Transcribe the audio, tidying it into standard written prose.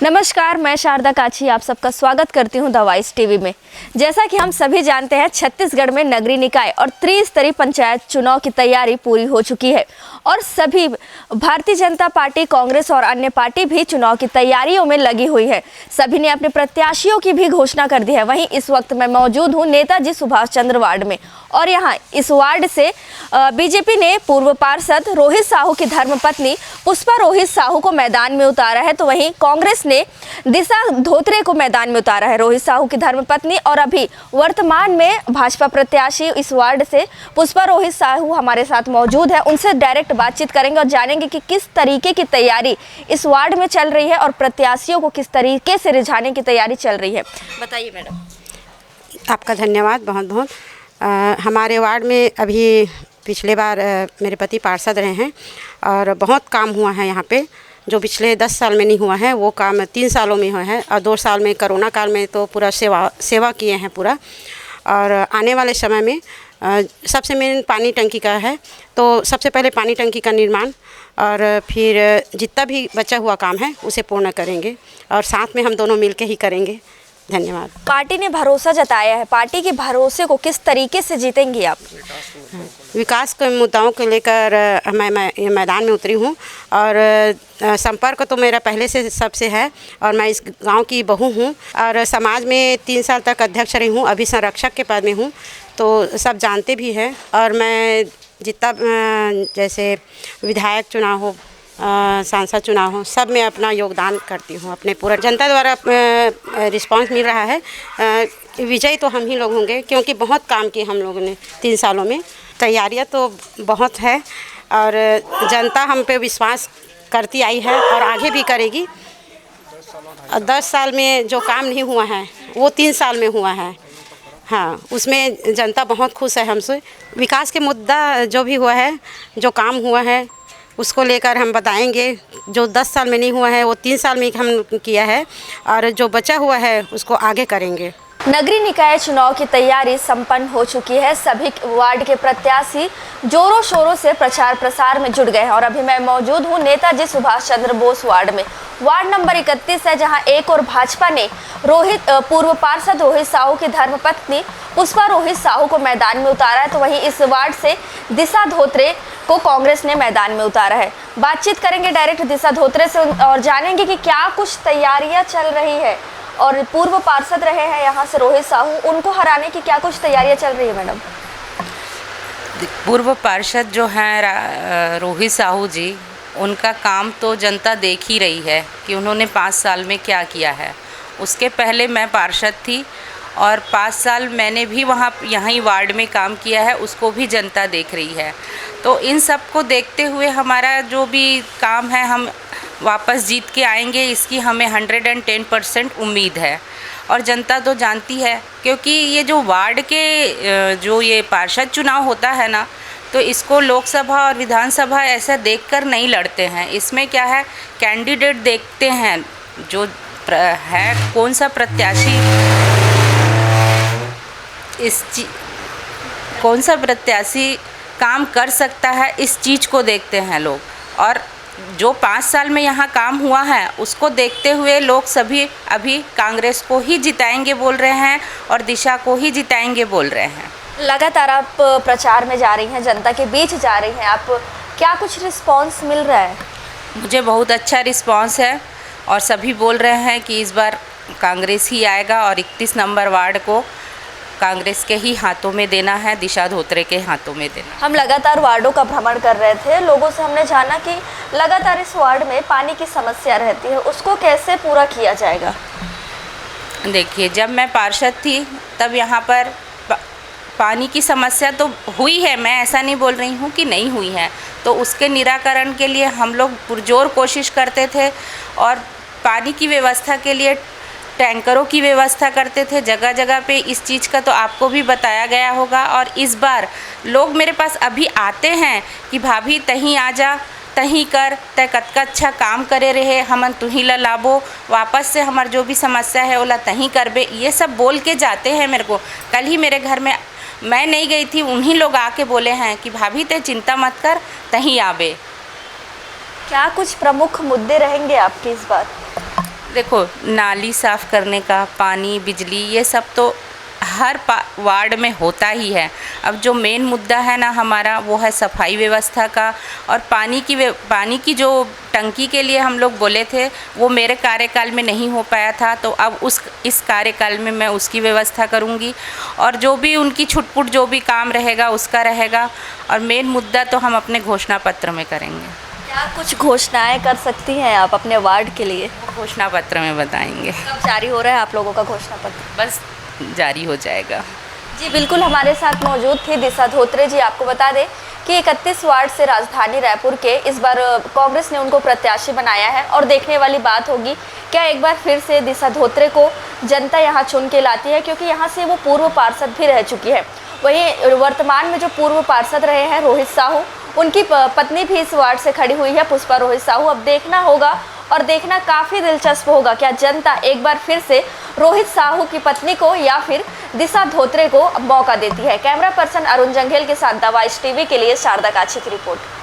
नमस्कार, मैं शारदा काछी आप सबका स्वागत करती हूं द वॉइस टीवी में। जैसा कि हम सभी जानते हैं, छत्तीसगढ़ में नगरीय निकाय और त्रिस्तरीय पंचायत चुनाव की तैयारी पूरी हो चुकी है और सभी भारतीय जनता पार्टी, कांग्रेस और अन्य पार्टी भी चुनाव की तैयारियों में लगी हुई है। सभी ने अपने प्रत्याशियों की भी घोषणा कर दी है। वहीं इस वक्त मैं मौजूद हूँ नेताजी सुभाष चंद्र वार्ड में और यहाँ इस वार्ड से बीजेपी ने पूर्व पार्षद रोहित साहू की धर्मपत्नी पुष्पा रोहित साहू को मैदान में उतारा है, तो वहीं कांग्रेस ने दिशा धोत्रे को मैदान में उतारा है। रोहित साहू की धर्मपत्नी और अभी वर्तमान में भाजपा प्रत्याशी इस वार्ड से पुष्पा रोहित साहू हमारे साथ मौजूद है। उनसे डायरेक्ट बातचीत करेंगे और जानेंगे कि किस तरीके की तैयारी इस वार्ड में चल रही है और प्रत्याशियों को किस तरीके से रिझाने की तैयारी चल रही है। बताइए मैडम। आपका धन्यवाद बहुत बहुत। हमारे वार्ड में अभी पिछले बार मेरे पति पार्षद रहे हैं और बहुत काम हुआ है यहाँ पे, जो पिछले 10 साल में नहीं हुआ है वो काम 3 सालों में हुआ है और 2 साल में कोरोना काल में तो पूरा सेवा किए हैं पूरा। और आने वाले समय में सबसे मेन पानी टंकी का है, तो सबसे पहले पानी टंकी का निर्माण और फिर जितना भी बचा हुआ काम है उसे पूर्ण करेंगे और साथ में हम दोनों मिलके ही करेंगे। धन्यवाद। पार्टी ने भरोसा जताया है, पार्टी के भरोसे को किस तरीके से जीतेंगी आप? विकास के मुद्दाओं को लेकर मैं मैदान में उतरी हूँ और संपर्क तो मेरा पहले से सबसे है और मैं इस गांव की बहू हूँ और समाज में 3 साल तक अध्यक्ष रही हूँ, अभी संरक्षक के पद में हूँ, तो सब जानते भी हैं। और मैं जितना जैसे विधायक चुनाव हो, सांसद चुनाव हो, सब में अपना योगदान करती हूँ। अपने पूरा जनता द्वारा रिस्पांस मिल रहा है। विजय तो हम ही लोग होंगे क्योंकि बहुत काम किए हम लोगों ने 3 सालों में। तैयारियाँ तो बहुत है और जनता हम पे विश्वास करती आई है और आगे भी करेगी। 10 साल में जो काम नहीं हुआ है वो 3 साल में हुआ है। हाँ, उसमें जनता बहुत खुश है हमसे। विकास के मुद्दा जो भी हुआ है, जो काम हुआ है उसको लेकर हम बताएंगे। जो 10 साल में नहीं हुआ है वो 3 साल में हम किया है और जो बचा हुआ है उसको आगे करेंगे। नगरीय निकाय चुनाव की तैयारी संपन्न हो चुकी है। सभी वार्ड के प्रत्याशी जोरों शोरों से प्रचार प्रसार में जुट गए हैं और अभी मैं मौजूद हूं नेताजी सुभाष चंद्र बोस वार्ड में। वार्ड नंबर 31 है, जहां एक और भाजपा ने पूर्व पार्षद रोहित साहू की धर्मपत्नी पुष्पा रोहित साहू को मैदान में उतारा है, तो वहीं इस वार्ड से दिशा धोत्रे को कांग्रेस ने मैदान में उतारा है। बातचीत करेंगे डायरेक्ट दिशा धोत्रे से और जानेंगे कि क्या कुछ तैयारियां चल रही है और पूर्व पार्षद रहे हैं यहाँ से रोहित साहू, उनको हराने की क्या कुछ तैयारियां चल रही है मैडम? पूर्व पार्षद जो हैं रोहित साहू जी, उनका काम तो जनता देख ही रही है कि उन्होंने 5 साल में क्या किया है। उसके पहले मैं पार्षद थी और 5 साल मैंने भी यहीं वार्ड में काम किया है, उसको भी जनता देख रही है। तो इन सब को देखते हुए हमारा जो भी काम है हम वापस जीत के आएंगे, इसकी हमें 110% उम्मीद है। और जनता तो जानती है क्योंकि ये जो वार्ड के जो ये पार्षद चुनाव होता है ना, तो इसको लोकसभा और विधानसभा ऐसा देखकर नहीं लड़ते हैं। इसमें क्या है, कैंडिडेट देखते हैं जो है कौन सा प्रत्याशी कौन सा प्रत्याशी काम कर सकता है, इस चीज़ को देखते हैं लोग। और जो 5 साल में यहाँ काम हुआ है उसको देखते हुए लोग सभी अभी कांग्रेस को ही जिताएंगे बोल रहे हैं और दिशा को ही जिताएंगे बोल रहे हैं। लगातार आप प्रचार में जा रही हैं, जनता के बीच जा रही हैं, आप क्या कुछ रिस्पांस मिल रहा है? मुझे बहुत अच्छा रिस्पांस है और सभी बोल रहे हैं कि इस बार कांग्रेस ही आएगा और 31 नंबर वार्ड को कांग्रेस के ही हाथों में देना है, दिशा धोत्रे के हाथों में देना। हम लगातार वार्डों का भ्रमण कर रहे थे, लोगों से हमने जाना कि लगातार इस वार्ड में पानी की समस्या रहती है, उसको कैसे पूरा किया जाएगा? देखिए, जब मैं पार्षद थी तब यहाँ पर पानी की समस्या तो हुई है, मैं ऐसा नहीं बोल रही हूँ कि नहीं हुई है। तो उसके निराकरण के लिए हम लोग पुरजोर कोशिश करते थे और पानी की व्यवस्था के लिए टैंकरों की व्यवस्था करते थे जगह जगह पे। इस चीज़ का तो आपको भी बताया गया होगा। और इस बार लोग मेरे पास अभी आते हैं कि भाभी तहीं आ जा, तहीं कर, तय कतका अच्छा काम करे रहे, हमन तुही ला लाबो, वापस से हमार जो भी समस्या है ओला तहीं करबे, ये सब बोल के जाते हैं मेरे को। कल ही मेरे घर में, मैं नहीं गई थी, उन्हीं लोग आके बोले हैं कि भाभी ते चिंता मत कर, तहीं आबे। क्या कुछ प्रमुख मुद्दे रहेंगे आपके इस बार? देखो, नाली साफ़ करने का, पानी, बिजली, ये सब तो हर वार्ड में होता ही है। अब जो मेन मुद्दा है ना हमारा, वो है सफाई व्यवस्था का। और पानी की जो टंकी के लिए हम लोग बोले थे, वो मेरे कार्यकाल में नहीं हो पाया था, तो अब इस कार्यकाल में मैं उसकी व्यवस्था करूँगी। और जो भी उनकी छुटपुट जो भी काम रहेगा उसका रहेगा। और मेन मुद्दा तो हम अपने घोषणा पत्र में करेंगे। क्या कुछ घोषणाएं कर सकती हैं आप अपने वार्ड के लिए? घोषणा पत्र में बताएंगे। कब जारी हो रहा है आप लोगों का घोषणा पत्र? बस जारी हो जाएगा। जी बिल्कुल, हमारे साथ मौजूद थी दिशा धोत्रे जी। आपको बता दें कि 31 वार्ड से राजधानी रायपुर के इस बार कांग्रेस ने उनको प्रत्याशी बनाया है और देखने वाली बात होगी क्या एक बार फिर से दिशा धोत्रे को जनता यहाँ चुन के लाती है, क्योंकि यहाँ से वो पूर्व पार्षद भी रह चुकी है। वहीं वर्तमान में जो पूर्व पार्षद रहे हैं रोहित साहू, उनकी पत्नी भी इस वार्ड से खड़ी हुई है, पुष्पा रोहित साहू। अब देखना होगा और देखना काफ़ी दिलचस्प होगा क्या जनता एक बार फिर से रोहित साहू की पत्नी को या फिर दिशा धोत्रे को मौका देती है। कैमरा पर्सन अरुण जंघेल के साथ द वॉइस टीवी के लिए शारदा काछी की रिपोर्ट।